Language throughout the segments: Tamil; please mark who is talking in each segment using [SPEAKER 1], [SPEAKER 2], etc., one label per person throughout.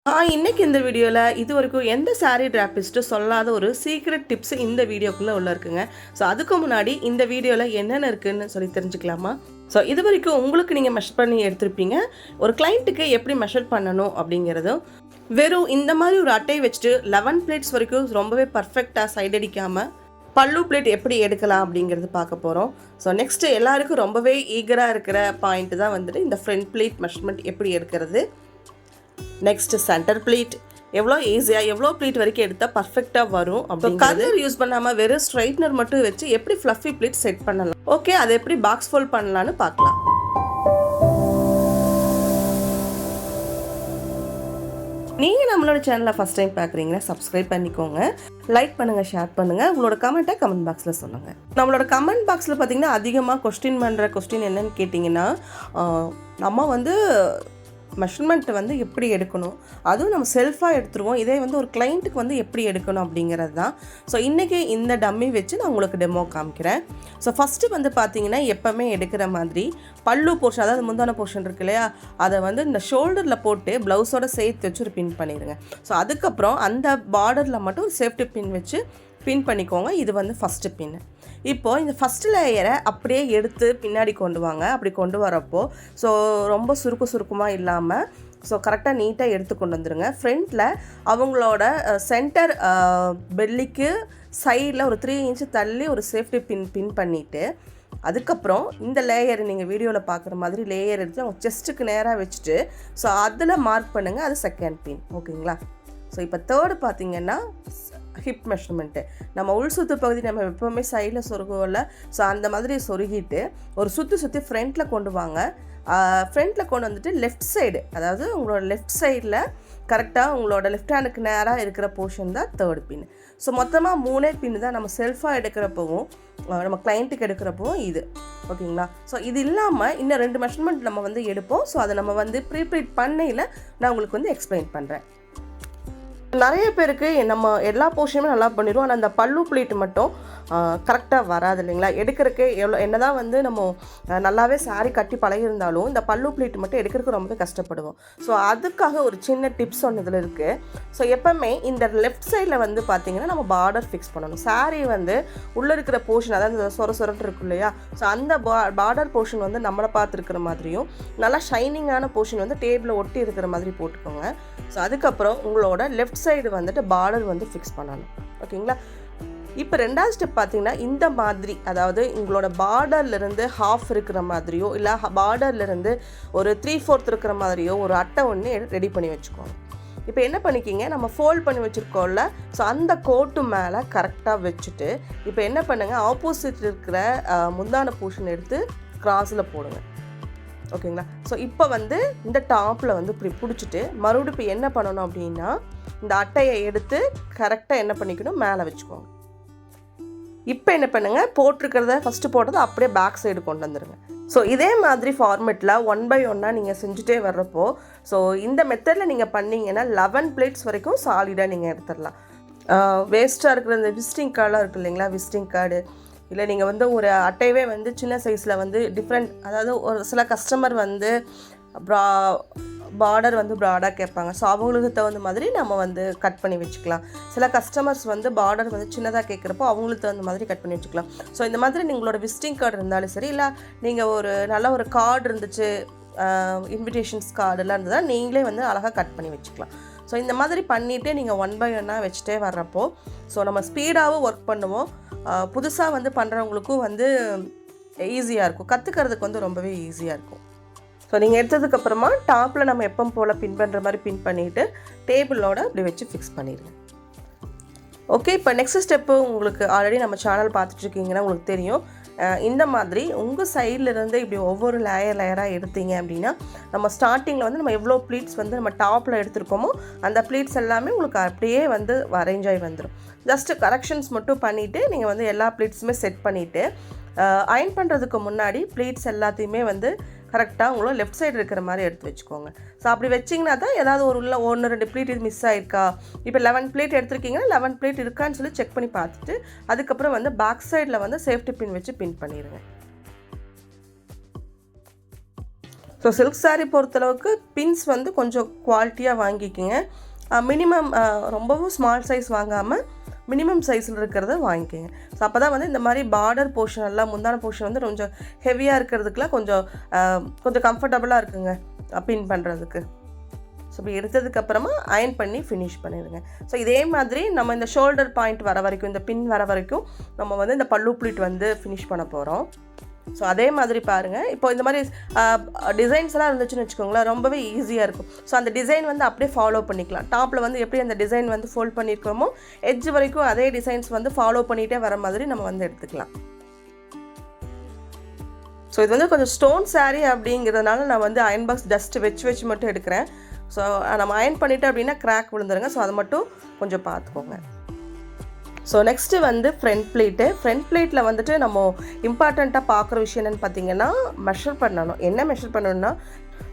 [SPEAKER 1] இன்னைக்கு இந்த வீடியோவில் இது வரைக்கும் எந்த saree டிராப்பிஸ்ட்டு சொல்லாத ஒரு சீக்ரெட் டிப்ஸ் இந்த வீடியோக்குள்ளே உள்ள இருக்குங்க. ஸோ அதுக்கு முன்னாடி இந்த வீடியோவில் என்னென்ன இருக்குன்னு சொல்லி தெரிஞ்சுக்கலாமா? ஸோ இது வரைக்கும் உங்களுக்கு நீங்கள் மெஷர் பண்ணி எடுத்திருப்பீங்க. ஒரு கிளைண்ட்டுக்கு எப்படி மெஷர் பண்ணணும் அப்படிங்கிறதும், வெறும் இந்த மாதிரி ஒரு அட்டையை வச்சுட்டு 11 பிளேட்ஸ் வரைக்கும் ரொம்பவே பர்ஃபெக்டாக சைட் அடிக்காமல் பல்லு பிளேட் எப்படி எடுக்கலாம் அப்படிங்கிறது பார்க்க போகிறோம். ஸோ நெக்ஸ்ட்டு எல்லாருக்கும் ரொம்பவே ஈகராக இருக்கிற பாயிண்ட் தான் வந்துட்டு இந்த ஃப்ரண்ட் பிளேட் மெஷர்மெண்ட் எப்படி எடுக்கிறது. நெக்ஸ்ட்டு சென்டர் பிளேட் எவ்வளோ ஈஸியாக எவ்வளோ பிளேட் வரைக்கும் எடுத்தால் பர்ஃபெக்டாக வரும். அப்போ கலர் யூஸ் பண்ணாமல் வெறும் ஸ்ட்ரைட்னர் மட்டும் வச்சு எப்படி ஃப்ளஃபி பிளேட் செட் பண்ணலாம், ஓகே அதை எப்படி பாக்ஸ் ஃபோல்ட் பண்ணலான்னு பார்க்கலாம். நீங்கள் நம்மளோட சேனலை ஃபஸ்ட் டைம் பார்க்குறீங்கன்னா சப்ஸ்கிரைப் பண்ணிக்கோங்க, லைக் பண்ணுங்கள், ஷேர் பண்ணுங்கள், உங்களோட கமெண்ட்டை கமெண்ட் பாக்ஸில் சொல்லுங்கள். நம்மளோட கமெண்ட் பாக்ஸில் பார்த்தீங்கன்னா அதிகமாக கொஸ்டின் பண்ணுற கொஸ்டின் என்னன்னு கேட்டிங்கன்னா, நம்ம வந்து மெஷர்மெண்ட் வந்து எப்படி எடுக்கணும், அதுவும் நம்ம செல்ஃபாக எடுத்துருவோம், இதே வந்து ஒரு கிளைண்ட்டுக்கு வந்து எப்படி எடுக்கணும் அப்படிங்கிறது தான். ஸோ இன்றைக்கி இந்த டம்மி வச்சு நான் உங்களுக்கு டெமோ காமிக்கிறேன். ஸோ ஃபஸ்ட்டு வந்து பார்த்திங்கன்னா எப்போவுமே எடுக்கிற மாதிரி பல்லு போர்ஷன், அதாவது முந்தான போர்ஷன் இருக்கு இல்லையா, அதை வந்து இந்த ஷோல்டரில் போட்டு ப்ளவுஸோடு சேர்த்து வச்சு ஒரு பின் பண்ணிடுங்க. ஸோ அதுக்கப்புறம் அந்த பார்டரில் மட்டும் ஒரு சேஃப்டி பின் வச்சு பின் பண்ணிக்கோங்க. இது வந்து ஃபஸ்ட்டு பின்னு. இப்போது இந்த ஃபஸ்ட்டு லேயரை அப்படியே எடுத்து பின்னாடி கொண்டு வாங்க. அப்படி கொண்டு வரப்போ ஸோ ரொம்ப சுருக்கமாக இல்லாமல் ஸோ கரெக்டாக நீட்டாக எடுத்து கொண்டு வந்துடுங்க. ஃப்ரண்ட்டில் அவங்களோட சென்டர் பெல்லிக்கு சைடில் ஒரு 3 இன்ச்சு தள்ளி ஒரு சேஃப்டி பின் பண்ணிவிட்டு, அதுக்கப்புறம் இந்த லேயர் நீங்கள் வீடியோவில் பார்க்குற மாதிரி லேயர் எடுத்து அவங்க செஸ்ட்டுக்கு நேராக வச்சுட்டு ஸோ அதில் மார்க் பண்ணுங்கள். அது செகண்ட் பின், ஓகேங்களா? ஸோ இப்போ தேர்டு பார்த்திங்கன்னா ஹிப் மெஷர்மெண்ட்டு. நம்ம உள் சுற்று பகுதி நம்ம எப்போவுமே சைடில் சொருகுவோம்ல, ஸோ அந்த மாதிரி சொருகிட்டு ஒரு சுற்றி ஃப்ரண்ட்டில் கொண்டு வாங்க. ஃப்ரண்ட்டில் கொண்டு வந்துட்டு லெஃப்ட் சைடு, அதாவது உங்களோட லெஃப்ட் சைடில் கரெக்டாக உங்களோட லெஃப்ட் ஹேண்டுக்கு நேராக இருக்கிற போர்ஷன் தான் தேர்ட் பின். ஸோ மொத்தமாக 3 பின் தான் நம்ம செல்ஃபாக எடுக்கிறப்பவும் நம்ம கிளைண்ட்டுக்கு எடுக்கிறப்பவும் இது, ஓகேங்களா? ஸோ இது இல்லாமல் இன்னும் 2 மெஷர்மெண்ட் நம்ம வந்து எடுப்போம். ஸோ அதை நம்ம வந்து ப்ரீப்ரீட் பண்ணையில் நான் உங்களுக்கு வந்து எக்ஸ்பிளைன் பண்ணுறேன். நிறைய பேருக்கு நம்ம எல்லா போர்ஷனுமே நல்லா பண்ணிடுவோம், ஆனால் அந்த பல்லு பிளேட் மட்டும் கரெக்டாக வராது இல்லைங்களா? எடுக்கிறதுக்கு என்ன தான் வந்து நம்ம நல்லாவே சாரி கட்டி பழகிருந்தாலும் இந்த பல்லு பிளேட் மட்டும் எடுக்கிறதுக்கு ரொம்பவே கஷ்டப்படுவோம். ஸோ அதுக்காக ஒரு சின்ன டிப்ஸ் ஒன்று இதில் இருக்குது. ஸோ எப்போவுமே இந்த லெஃப்ட் சைடில் வந்து பார்த்திங்கன்னா நம்ம பார்டர் ஃபிக்ஸ் பண்ணணும். சாரி வந்து உள்ளே இருக்கிற போர்ஷன், அதாவது சொரட்டு இருக்கும் இல்லையா, ஸோ அந்த பார்டர் போர்ஷன் வந்து நம்மளை பார்த்துருக்கிற மாதிரியும் நல்லா ஷைனிங்கான போர்ஷன் வந்து டேபிளில் ஒட்டி இருக்கிற மாதிரி போட்டுக்கோங்க. ஸோ அதுக்கப்புறம் உங்களோட லெஃப்ட் சைடு வந்துட்டு பார்டர் வந்து ஃபிக்ஸ் பண்ணணும், ஓகேங்களா? இப்போ 2வது ஸ்டெப் பார்த்தீங்கன்னா இந்த மாதிரி, அதாவது உங்களோட பார்டர்லேருந்து ஹாஃப் இருக்கிற மாதிரியோ இல்லை பார்டர்லேருந்து ஒரு 3/4 இருக்கிற மாதிரியோ ஒரு அட்டை ஒன்று ரெடி பண்ணி வச்சுக்கோங்க. இப்போ என்ன பண்ணிக்கிங்க, நம்ம ஃபோல்ட் பண்ணி வச்சுருக்கோம்ல, ஸோ அந்த கோட்டு மேலே கரெக்டாக வச்சுட்டு இப்போ என்ன பண்ணுங்கள், ஆப்போசிட் இருக்கிற முந்தான போர்ஷன் எடுத்து கிராஸில் போடுங்க, ஓகேங்களா? ஸோ இப்போ வந்து இந்த டாப்பில் வந்து இப்படி பிடிச்சிட்டு மறுபடியும் இப்போ என்ன பண்ணணும் அப்படின்னா இந்த அட்டையை எடுத்து கரெக்டாக என்ன பண்ணிக்கணும், மேலே வச்சுக்கோங்க. இப்போ என்ன பண்ணுங்கள், போட்டிருக்கிறத ஃபஸ்ட்டு போட்டதை அப்படியே பேக் சைடு கொண்டு வந்துடுங்க. ஸோ இதே மாதிரி ஃபார்மெட்டில் 1 by 1 நீங்கள் செஞ்சுட்டே வர்றப்போ ஸோ இந்த மெத்தடில் நீங்கள் பண்ணிங்கன்னா 11 பிளேட்ஸ் வரைக்கும் சாலிடாக நீங்கள் எடுத்துடலாம். வேஸ்ட்டாக இருக்கிற இந்த விசிட்டிங் கார்டெலாம் இருக்குது இல்லைங்களா, விசிட்டிங் கார்டு இல்லை நீங்கள் வந்து ஒரு அட்டையவே வந்து சின்ன சைஸில் வந்து டிஃப்ரெண்ட், அதாவது ஒரு சில கஸ்டமர் வந்து பார்டர் வந்து ப்ராடாக கேட்பாங்க. ஸோ அவங்களுக்கு தகுந்த மாதிரி நம்ம வந்து கட் பண்ணி வச்சுக்கலாம். சில கஸ்டமர்ஸ் வந்து பார்டர் வந்து சின்னதாக கேட்குறப்போ அவங்களுக்கு தகுந்த மாதிரி கட் பண்ணி வச்சுக்கலாம். ஸோ இந்த மாதிரி நீங்களோட விசிட்டிங் கார்டு இருந்தாலும் சரி, இல்லை நீங்கள் ஒரு நல்ல ஒரு கார்டு இருந்துச்சு, இன்விடேஷன்ஸ் கார்டெல்லாம் இருந்ததுன்னா நீங்களே வந்து அழகாக கட் பண்ணி வச்சுக்கலாம். ஸோ இந்த மாதிரி பண்ணிவிட்டு நீங்கள் 1 by 1 வச்சுட்டே வர்றப்போ ஸோ நம்ம ஸ்பீடாகவும் ஒர்க் பண்ணுவோம். புதுசாக வந்து பண்ணுறவங்களுக்கும் வந்து ஈஸியாக இருக்கும், கற்றுக்கிறதுக்கு வந்து ரொம்பவே ஈஸியாக இருக்கும். ஸோ நீங்கள் எடுத்ததுக்கப்புறமா டாப்பில் நம்ம எப்போ போல் பின் பண்ணுற மாதிரி பின் பண்ணிவிட்டு டேபிளோட அப்படி வச்சு ஃபிக்ஸ் பண்ணிடுங்க. ஓகே, இப்போ நெக்ஸ்ட் ஸ்டெப்பு உங்களுக்கு ஆல்ரெடி நம்ம சேனல் பார்த்துட்ருக்கீங்கன்னா உங்களுக்கு தெரியும். இந்த மாதிரி உங்கள் சைட்லேருந்து இப்படி ஒவ்வொரு லேயராக எடுத்தீங்க அப்படின்னா நம்ம ஸ்டார்டிங்கில் வந்து நம்ம எவ்வளோ ப்ளீட்ஸ் வந்து நம்ம டாப்பில் எடுத்துருக்கோமோ அந்த ப்ளீட்ஸ் எல்லாமே உங்களுக்கு அப்படியே வந்து அரேஞ்ச் ஆகி வந்துடும். ஜஸ்ட்டு கரெக்ஷன்ஸ் மட்டும் பண்ணிவிட்டு நீங்கள் வந்து எல்லா ப்ளீட்ஸுமே செட் பண்ணிவிட்டு அயர்ன் பண்ணுறதுக்கு முன்னாடி ப்ளீட்ஸ் எல்லாத்தையுமே வந்து கரெக்டாக உங்களோட லெஃப்ட் சைடு இருக்கிற மாதிரி எடுத்து வச்சுக்கோங்க. ஸோ அப்படி வச்சிங்கன்னா தான் ஏதாவது ஒரு உள்ள 1-2 பிளேட் இது மிஸ் ஆகிருக்கா, இப்போ 11 பிளேட் எடுத்துருக்கீங்கன்னா 11 பிளேட் இருக்கான்னு சொல்லி செக் பண்ணி பார்த்துட்டு அதுக்கப்புறம் வந்து பேக் சைடில் வந்து சேஃப்டி பின் வச்சு பின் பண்ணிடுங்க. ஸோ சில்க் சாரீ பொறுத்தளவுக்கு பின்ஸ் வந்து கொஞ்சம் குவாலிட்டியாக வாங்கிக்கோங்க. மினிமம் ரொம்பவும் ஸ்மால் சைஸ் வாங்காமல் மினிமம் சைஸில் இருக்கிறத வாங்கிக்கோங்க. ஸோ அப்போ தான் வந்து இந்த மாதிரி பார்டர் போர்ஷன் எல்லாம் முந்தான போர்ஷன் வந்து கொஞ்சம் ஹெவியாக இருக்கிறதுக்குலாம் கொஞ்சம் கம்ஃபர்டபுளாக இருக்குங்க பின் பண்ணுறதுக்கு. ஸோ இப்படி எடுத்ததுக்கப்புறமா அயன் பண்ணி ஃபினிஷ் பண்ணிடுங்க. ஸோ இதே மாதிரி நம்ம இந்த ஷோல்டர் பாயிண்ட் வர வரைக்கும், இந்த பின் வர வரைக்கும் நம்ம வந்து இந்த பல்லு ப்ளீட் வந்து ஃபினிஷ் பண்ண போகிறோம். ஸோ அதே மாதிரி பாருங்கள். இப்போ இந்த மாதிரி டிசைன்ஸ் எல்லாம் இருந்துச்சுன்னு வச்சுக்கோங்களேன், ரொம்பவே ஈஸியாக இருக்கும். ஸோ அந்த டிசைன் வந்து அப்படியே ஃபாலோ பண்ணிக்கலாம். டாப்பில் வந்து எப்படி அந்த டிசைன் வந்து ஃபோல்ட் பண்ணியிருக்கிறோமோ எட்ஜ் வரைக்கும் அதே டிசைன்ஸ் வந்து ஃபாலோ பண்ணிகிட்டே வர மாதிரி நம்ம வந்து எடுத்துக்கலாம். ஸோ இது வந்து கொஞ்சம் ஸ்டோன் சாரீ அப்படிங்கிறதுனால நான் வந்து அயன் பாக்ஸ் ஜஸ்ட் வச்சு மட்டும் எடுக்கிறேன். ஸோ நம்ம அயன் பண்ணிவிட்டு அப்படின்னா கிராக் விழுந்துருங்க. ஸோ அதை மட்டும் கொஞ்சம் பார்த்துக்கோங்க. ஸோ நெக்ஸ்ட்டு வந்து ஃப்ரண்ட் ப்ளீட்டில் வந்துட்டு நம்ம இம்பார்ட்டண்ட்டாக பார்க்குற விஷயம் என்னென்னு பார்த்தீங்கன்னா மெஷர் பண்ணணும். என்ன மெஷர் பண்ணணும்னா,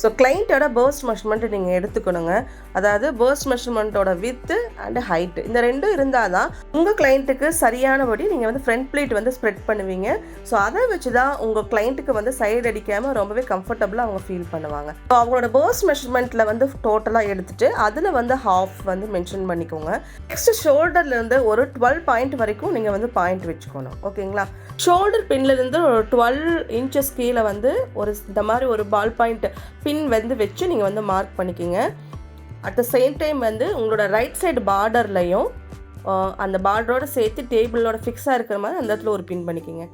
[SPEAKER 1] ஸோ கிளைண்ட்டோட பர்ஸ்ட் மெஷர்மெண்ட்டு நீங்கள் எடுத்துக்கணுங்க. அதாவது பர்ஸ்ட் மெஷர்மெண்ட்டோட வித்து அண்டு ஹைட்டு, இந்த ரெண்டும் இருந்தால் தான் உங்கள் கிளைண்ட்டுக்கு சரியானபடி நீங்கள் வந்து ஃப்ரண்ட் ப்ளீட் வந்து ஸ்ப்ரெட் பண்ணுவீங்க. ஸோ அதை வச்சு தான் உங்கள் கிளைண்ட்டுக்கு வந்து சைடு அடிக்காமல் ரொம்பவே கம்ஃபர்டபுளாக அவங்க ஃபீல் பண்ணுவாங்க. ஸோ அவங்களோட பர்ஸ்ட் மெஷர்மெண்ட்டில் வந்து டோட்டலாக எடுத்துகிட்டு அதில் வந்து ஹாஃப் வந்து மென்ஷன் பண்ணிக்கோங்க. நெக்ஸ்ட்டு ஷோல்டர்லேருந்து ஒரு 12 பாயிண்ட் வரைக்கும் நீங்கள் வந்து பாயிண்ட் வச்சுக்கணும். ஓகேங்களா? ஷோல்டர் பின்லேருந்து ஒரு 12 இன்ச்சஸ் கீழே வந்து இந்த மாதிரி ஒரு பால் பாயிண்ட் பின் வந்து வச்சு நீங்கள் வந்து மார்க் பண்ணிக்கிங்க. அட் த சேம் டைம் வந்து உங்களோட ரைட் சைடு பார்டர்லையும் அந்த பார்டரோட சேர்த்து டேபிளோட ஃபிக்ஸாக இருக்கிற மாதிரி அந்த இடத்துல ஒரு பின் பண்ணிக்கிங்க.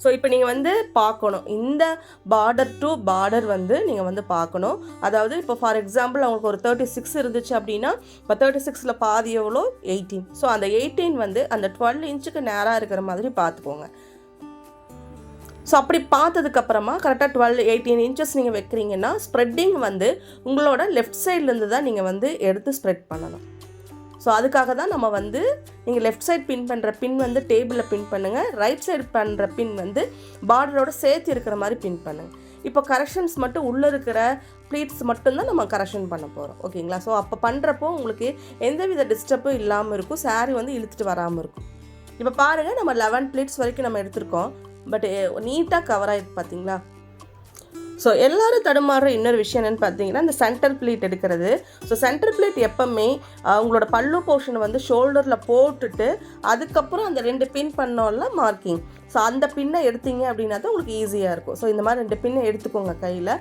[SPEAKER 1] ஸோ இப்போ நீங்கள் வந்து பார்க்கணும், இந்த பார்டர் டு பார்டர் வந்து நீங்கள் வந்து பார்க்கணும். அதாவது இப்போ ஃபார் எக்ஸாம்பிள் அவங்களுக்கு ஒரு 36 இருந்துச்சு அப்படின்னா, இப்போ 36ல் பாதி எவ்வளோ 18. ஸோ அந்த 18 வந்து அந்த 12 இன்ச்சுக்கு நேராக இருக்கிற மாதிரி பார்த்துக்கோங்க. ஸோ அப்படி பார்த்ததுக்கப்புறமா கரெக்டாக 18 இன்ச்சஸ் நீங்கள் வைக்கிறீங்கன்னா ஸ்ப்ரெட்டிங் வந்து உங்களோட லெஃப்ட் சைட்லேருந்து தான் நீங்கள் வந்து எடுத்து ஸ்ப்ரெட் பண்ணணும். ஸோ அதுக்காக தான் நம்ம வந்து நீங்கள் லெஃப்ட் சைட் பின் பண்ணுற பின் வந்து டேபிளில் பின் பண்ணுங்கள், ரைட் சைடு பண்ணுற பின் வந்து பார்டரோட சேர்த்து இருக்கிற மாதிரி பின் பண்ணுங்கள். இப்போ கரெக்ஷன்ஸ் மட்டும் உள்ளே இருக்கிற ப்ளீட்ஸ் மட்டும்தான் நம்ம கரெக்ஷன் பண்ண போகிறோம். ஓகேங்களா? ஸோ அப்போ பண்ணுறப்போ உங்களுக்கு எந்தவித டிஸ்டர்பும் இல்லாமல் இருக்கும், சாரீ வந்து இழுத்துட்டு வராமல் இருக்கும். இப்போ பாருங்கள், நம்ம 11 ப்ளீட்ஸ் வரைக்கும் நம்ம எடுத்திருக்கோம். பட் நீட்டாக கவர் ஆகிருக்கு பார்த்தீங்களா? ஸோ எல்லோரும் தடுமாறுற இன்னொரு விஷயம் என்னென்னு பார்த்தீங்கன்னா, இந்த சென்டர் ப்ளீட் எடுக்கிறது. ஸோ சென்டர் ப்ளீட் எப்போவுமே உங்களோட பல்லு போர்ஷனை வந்து ஷோல்டரில் போட்டுட்டு அதுக்கப்புறம் அந்த 2 பின் பண்ணோம்ல மார்க்கிங், ஸோ அந்த பின்னை எடுத்தீங்க அப்படின்னா தான் உங்களுக்கு ஈஸியாக இருக்கும். ஸோ இந்த மாதிரி 2 பின்னை எடுத்துக்கோங்க கையில்.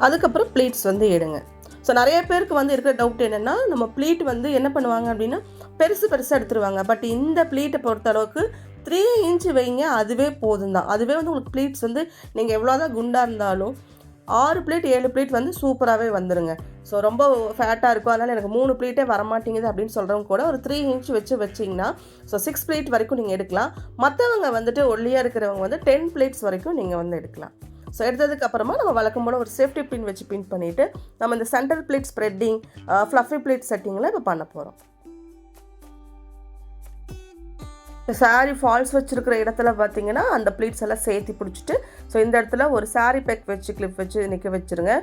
[SPEAKER 1] அதுக்கப்புறம் ப்ளீட்ஸ் வந்து எடுங்க. ஸோ நிறைய பேருக்கு வந்து இருக்கிற டவுட் என்னென்னா, நம்ம ப்ளீட் வந்து என்ன பண்ணுவாங்க அப்படின்னா பெருசாக எடுத்துருவாங்க. பட் இந்த ப்ளீட்டை பொறுத்தளவுக்கு 3 இன்ச்சு வைங்க, அதுவே போதும் தான். அதுவே வந்து உங்களுக்கு ப்ளீட்ஸ் வந்து நீங்கள் எவ்வளோதான் குண்டாக இருந்தாலும் 6 ப்ளீட் 7 ப்ளீட் வந்து சூப்பராகவே வந்துடுங்க. ஸோ ரொம்ப ஃபேட்டாக இருக்கும், அதனால் எனக்கு 3 ப்ளீட்டே வரமாட்டேங்குது அப்படின்னு சொல்கிறவங்க கூட ஒரு 3 இன்ச் வச்சிங்கன்னா ஸோ 6 ப்ளீட் வரைக்கும் நீங்கள் எடுக்கலாம். மற்றவங்க வந்துட்டு ஒல்லியாக இருக்கிறவங்க வந்து 10 ப்ளீட்ஸ் வரைக்கும் நீங்கள் வந்து எடுக்கலாம். ஸோ எடுத்ததுக்கப்புறமா நம்ம வழக்கம் போல் ஒரு சேஃப்டி பின் வச்சு பின் பண்ணிவிட்டு நம்ம இந்த centre pleat spreading, fluffy pleat செட்டிங்கில் இப்போ பண்ண போகிறோம். சாரீ ஃபால்ஸ் வச்சுருக்கிற இடத்துல பார்த்தீங்கன்னா அந்த ப்ளீட்ஸ் எல்லாம் சேர்த்து பிடிச்சிட்டு ஸோ இந்த இடத்துல ஒரு சாரீ பேக் வச்சு கிளிப் வச்சு நிற்க வச்சுருங்க.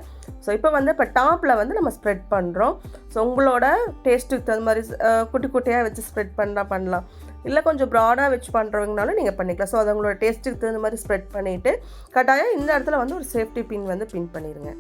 [SPEAKER 1] ஸோ இப்போ வந்து இப்போ டாப்பில் வந்து நம்ம ஸ்ப்ரெட் பண்ணுறோம். ஸோ உங்களோட டேஸ்ட்டுக்கு தகுந்த மாதிரி குட்டி குட்டியாக வச்சு ஸ்ப்ரெட் பண்ணலாம், இல்லை கொஞ்சம் ப்ராடாக வச்சு பண்ணுறவங்கனாலும் நீங்கள் பண்ணிக்கலாம். ஸோ அது உங்களோட டேஸ்ட்டுக்கு தகுந்த மாதிரி ஸ்ப்ரெட் பண்ணிவிட்டு கட்டாயம் இந்த இடத்துல வந்து ஒரு சேஃப்டி பின் வந்து பின் பண்ணிடுங்க.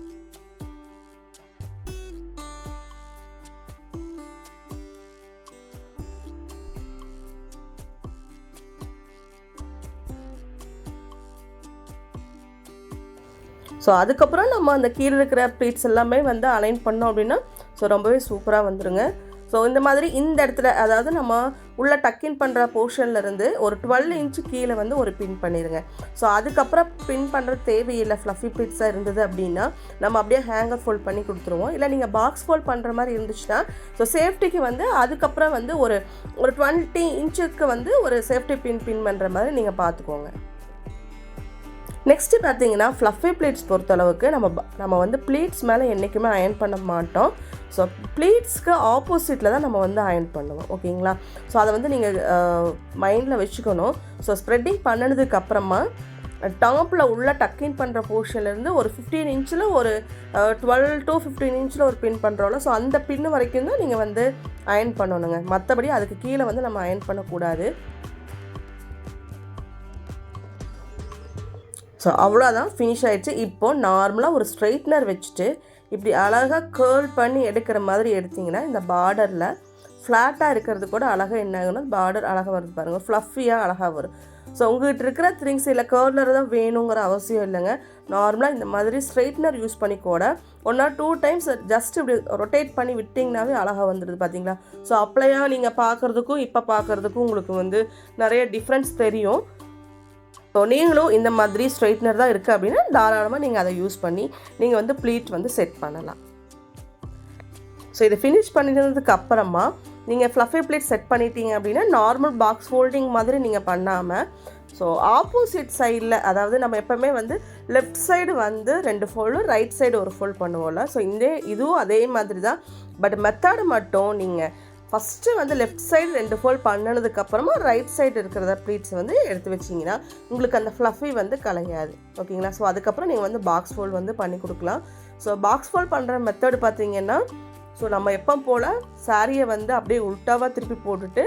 [SPEAKER 1] ஸோ அதுக்கப்புறம் நம்ம அந்த கீழே இருக்கிற ப்ளீட்ஸ் எல்லாமே வந்து அலைன் பண்ணோம் அப்படின்னா ஸோ ரொம்பவே சூப்பராக வந்துடுங்க. ஸோ இந்த மாதிரி இந்த இடத்துல அதாவது நம்ம உள்ள டக்கின் பண்ணுற போர்ஷன்லேருந்து ஒரு 12 இன்ச்சு கீழே வந்து ஒரு பின் பண்ணிடுங்க. ஸோ அதுக்கப்புறம் பின் பண்ணுறது தேவையில்லை. ஃப்ளஃபி ப்ளீட்ஸாக இருந்தது அப்படின்னா நம்ம அப்படியே ஹேங்கர் ஃபோல்ட் பண்ணி கொடுத்துருவோம். இல்லை நீங்கள் பாக்ஸ் ஃபோல்ட் பண்ணுற மாதிரி இருந்துச்சுன்னா ஸோ சேஃப்டிக்கு வந்து அதுக்கப்புறம் வந்து ஒரு 20 இன்ச்சுக்கு வந்து ஒரு சேஃப்டி பின் பண்ணுற மாதிரி நீங்கள் பார்த்துக்கோங்க. நெக்ஸ்ட்டு பார்த்தீங்கன்னா ஃப்ளஃபி ப்ளீட்ஸ் பொறுத்தளவுக்கு நம்ம வந்து ப்ளீட்ஸ் மேலே என்றைக்குமே அயன் பண்ண மாட்டோம். ஸோ ப்ளீட்ஸ்க்கு ஆப்போசிட்டில் தான் நம்ம வந்து அயன் பண்ணுவோம். ஓகேங்களா? ஸோ அதை வந்து நீங்கள் மைண்டில் வச்சுக்கணும். ஸோ ஸ்ப்ரெட்டிங் பண்ணினதுக்கப்புறமா டாப்பில் உள்ள டக்கின் பண்ணுற போர்ஷன்லேருந்து ஒரு 15 இன்ச்சில் ஒரு 12 to 15 இன்ச்சில் ஒரு பின் பண்ணுறோம்ல, ஸோ அந்த பின்னு வரைக்கும் தான் நீங்கள் வந்து அயன் பண்ணணுங்க. மற்றபடி அதுக்கு கீழே வந்து நம்ம அயன் பண்ணக்கூடாது. ஸோ அவ்வளோதான், ஃபினிஷ் ஆகிடுச்சு. இப்போது நார்மலாக ஒரு ஸ்ட்ரைட்னர் வச்சுட்டு இப்படி அழகாக கேர்ள் பண்ணி எடுக்கிற மாதிரி எடுத்திங்கன்னா இந்த பார்டரில் ஃப்ளாட்டாக இருக்கிறது கூட அழகாக என்ன ஆகுன்னா பார்டர் அழகாக வருது பாருங்கள், ஃப்ளஃபியாக அழகாக வரும். ஸோ உங்கள்கிட்ட இருக்கிற த்ரிங்ஸ் இல்லை கேர்லர் தான் வேணுங்கிற அவசியம் இல்லைங்க. நார்மலாக இந்த மாதிரி ஸ்ட்ரைட்னர் யூஸ் பண்ணி கூட 1 or 2 டைம்ஸ் ஜஸ்ட் இப்படி ரொட்டேட் பண்ணி விட்டிங்கனாவே அழகாக வந்துடுது பார்த்தீங்களா. ஸோ அப்படியாக நீங்கள் பார்க்குறதுக்கும் இப்போ பார்க்குறதுக்கும் உங்களுக்கு வந்து நிறைய டிஃப்ரென்ஸ் தெரியும். ஸோ நீங்களும் இந்த மாதிரி ஸ்ட்ரைட்னர் தான் இருக்குது அப்படின்னா தாராளமாக நீங்கள் அதை யூஸ் பண்ணி நீங்கள் வந்து ப்ளீட் வந்து செட் பண்ணலாம். ஸோ இதை ஃபினிஷ் பண்ணிட்டதுக்கு அப்புறமா நீங்கள் ஃப்ளஃபி ப்ளீட் செட் பண்ணிட்டீங்க அப்படின்னா நார்மல் பாக்ஸ் ஃபோல்டிங் மாதிரி நீங்கள் பண்ணாமல் ஸோ ஆப்போசிட் சைடில், அதாவது நம்ம எப்போவுமே வந்து லெஃப்ட் சைடு வந்து 2 ஃபோல்டு, ரைட் சைடு ஒரு ஃபோல்ட் பண்ணுவோம்ல. ஸோ இதுவும் அதே மாதிரி தான். பட் மெத்தடு மட்டும் நீங்கள் ஃபஸ்ட்டு வந்து லெஃப்ட் சைடு 2 ஃபோல்ட் பண்ணினதுக்கப்புறமா ரைட் சைடு இருக்கிறத ப்ளீட்ஸ் வந்து எடுத்து வச்சிங்கன்னா உங்களுக்கு அந்த ஃப்ளஃபி வந்து கலையாது. ஓகேங்களா. ஸோ அதுக்கப்புறம் நீங்கள் வந்து பாக்ஸ் ஃபோல்ட் வந்து பண்ணி கொடுக்கலாம். ஸோ பாக்ஸ் ஃபோல்ட் பண்ணுற மெத்தடு பார்த்தீங்கன்னா ஸோ நம்ம எப்போ போல் சாரியை வந்து அப்படியே உல்ட்டாவாக திருப்பி போட்டுட்டு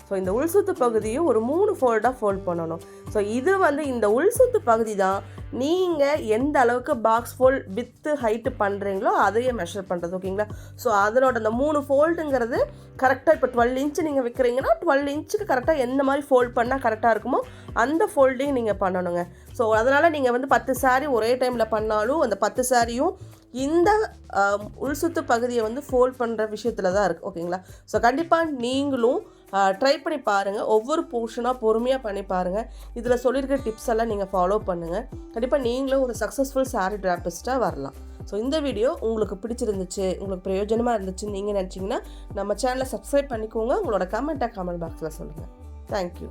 [SPEAKER 1] ஸோ இந்த உள்சுத்து பகுதியும் ஒரு 3 ஃபோல்டாக ஃபோல்ட் பண்ணணும். ஸோ இது வந்து இந்த உள்சுத்து பகுதி தான் நீங்கள் எந்த அளவுக்கு பாக்ஸ் ஃபோல்ட் வித்து ஹைட்டு பண்ணுறீங்களோ அதையே மெஷர் பண்ணுறது. ஓகேங்களா. ஸோ அதனோட அந்த 3 ஃபோல்டுங்கிறது கரெக்டாக இப்போ 12 இன்ச்சு நீங்கள் வைக்கிறீங்கன்னா 12 இன்ச்சுக்கு கரெக்டாக எந்த மாதிரி ஃபோல்ட் பண்ணால் கரெக்டாக இருக்குமோ அந்த ஃபோல்டிங் நீங்கள் பண்ணணுங்க. ஸோ அதனால் நீங்கள் வந்து 10 சாரீ ஒரே டைமில் பண்ணாலும் அந்த 10 சாரியும் இந்த உள்சுத்து பகுதியை வந்து ஃபோல்ட் பண்ணுற விஷயத்தில் தான் இருக்குது. ஓகேங்களா. ஸோ கண்டிப்பாக நீங்களும் ட்ரை பண்ணி பாருங்கள். ஒவ்வொரு போர்ஷனாக பொறுமையாக பண்ணி பாருங்கள். இதில் சொல்லியிருக்க டிப்ஸ் எல்லாம் நீங்கள் ஃபாலோ பண்ணுங்கள். கண்டிப்பாக நீங்களும் ஒரு சக்ஸஸ்ஃபுல் சாரீ டிராப்பிஸ்ட்டாக வரலாம். ஸோ இந்த வீடியோ உங்களுக்கு பிடிச்சிருந்துச்சு, உங்களுக்கு பிரயோஜனமாக இருந்துச்சுன்னு நீங்கள் நினச்சிங்கன்னா நம்ம சேனலை சப்ஸ்கிரைப் பண்ணிக்கோங்க. உங்களோட கமெண்ட் பாக்ஸில் சொல்லுங்கள். தேங்க்யூ.